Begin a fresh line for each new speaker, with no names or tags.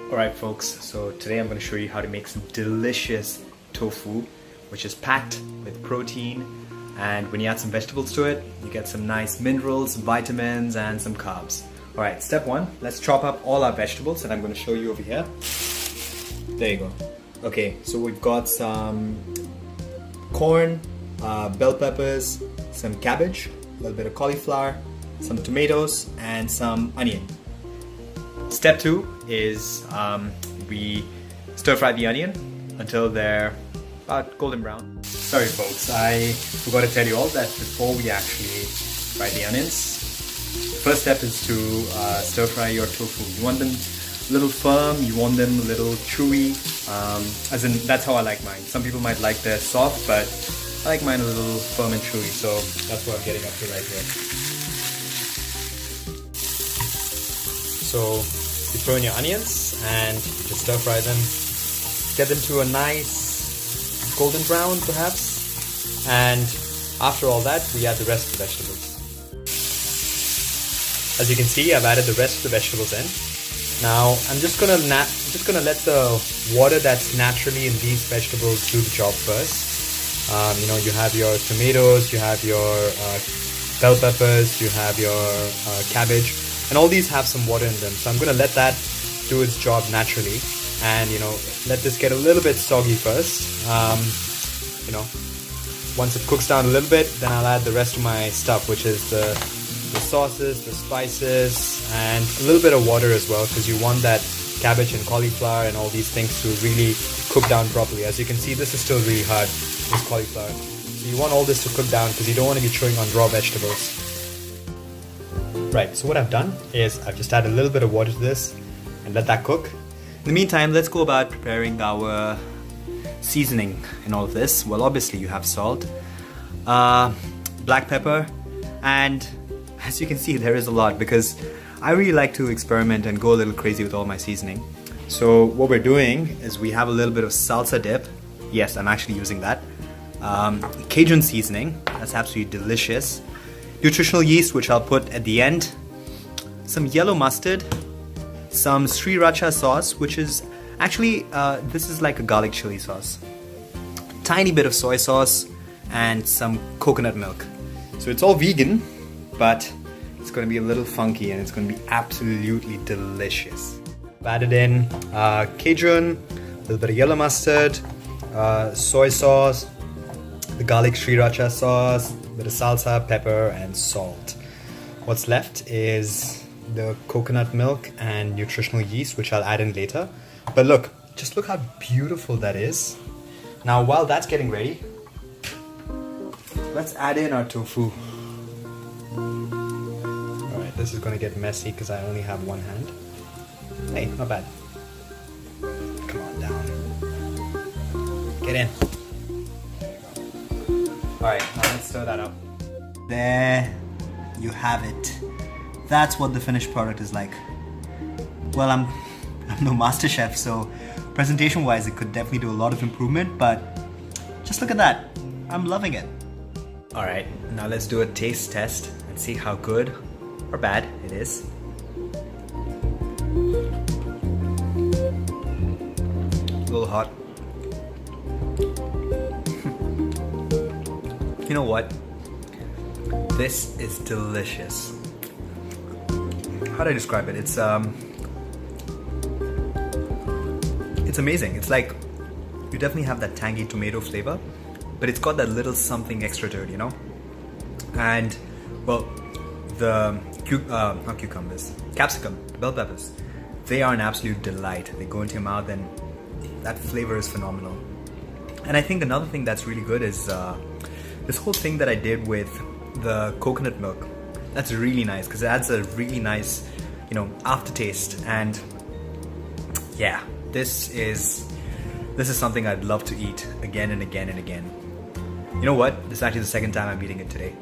Alright folks, so today I'm going to show you how to make some delicious tofu, which is packed with protein, and when you add some vegetables to it, you get some nice minerals, vitamins and some carbs. Alright, step one, let's chop up all our vegetables and I'm going to show you over here. There you go. Okay, so we've got some corn, bell peppers, some cabbage, a little bit of cauliflower, some tomatoes and some onion. Step two is we stir fry the onion until they're about golden brown. Sorry folks, I forgot to tell you all that before we actually fry the onions, the first step is to stir fry your tofu. You want them a little firm, you want them a little chewy, as in that's how I like mine. Some people might like theirs soft, but I like mine a little firm and chewy, so that's what I'm getting up to right here. So you throw in your onions and you just stir fry them, get them to a nice golden brown perhaps, and after all that we add the rest of the vegetables. As you can see, I've added the rest of the vegetables in. Now I'm just gonna let the water that's naturally in these vegetables do the job first. You have your tomatoes, you have your bell peppers, you have your cabbage, and all these have some water in them. So I'm going to let that do its job naturally, and let this get a little bit soggy first. Once it cooks down a little bit, then I'll add the rest of my stuff, which is the sauces, the spices, and a little bit of water as well, because you want that cabbage and cauliflower and all these things to really cook down properly. As you can see, this is still really hard, this cauliflower. So you want all this to cook down because you don't want to be chewing on raw vegetables. Right, so what I've done is I've just added a little bit of water to this and let that cook. In the meantime, let's go about preparing our seasoning in all of this. Well, obviously you have salt, black pepper, and as you can see there is a lot because I really like to experiment and go a little crazy with all my seasoning. So what we're doing is we have a little bit of salsa dip. Yes, I'm actually using that. Cajun seasoning, that's absolutely delicious. Nutritional yeast, which I'll put at the end. Some yellow mustard. Some sriracha sauce, which is actually, this is like a garlic chili sauce. Tiny bit of soy sauce and some coconut milk. So it's all vegan, but it's going to be a little funky and it's going to be absolutely delicious. I've added in Cajun, a little bit of yellow mustard, soy sauce, the garlic sriracha sauce, a bit of salsa, pepper and salt. What's left is the coconut milk and nutritional yeast, which I'll add in later. But look, just look how beautiful that is. Now while that's getting ready, let's add in our tofu. Alright, this is going to get messy because I only have one hand. Hey, not bad. Come on down. Get in. Alright, now let's stir that up. There you have it. That's what the finished product is like. Well, I'm no master chef, so presentation wise it could definitely do a lot of improvement, but just look at that. I'm loving it. Alright, now let's do a taste test and see how good or bad it is. A little hot. You know what? This is delicious. How do I describe it? It's amazing. It's like you definitely have that tangy tomato flavor, but it's got that little something extra to it, And well, the not cucumbers, capsicum, bell peppers, they are an absolute delight. They go into your mouth and that flavor is phenomenal. And I think another thing that's really good is this whole thing that I did with the coconut milk. That's really nice because it adds a really nice, aftertaste. And yeah, this is something I'd love to eat again and again and again. You know what? This is actually the second time I'm eating it today.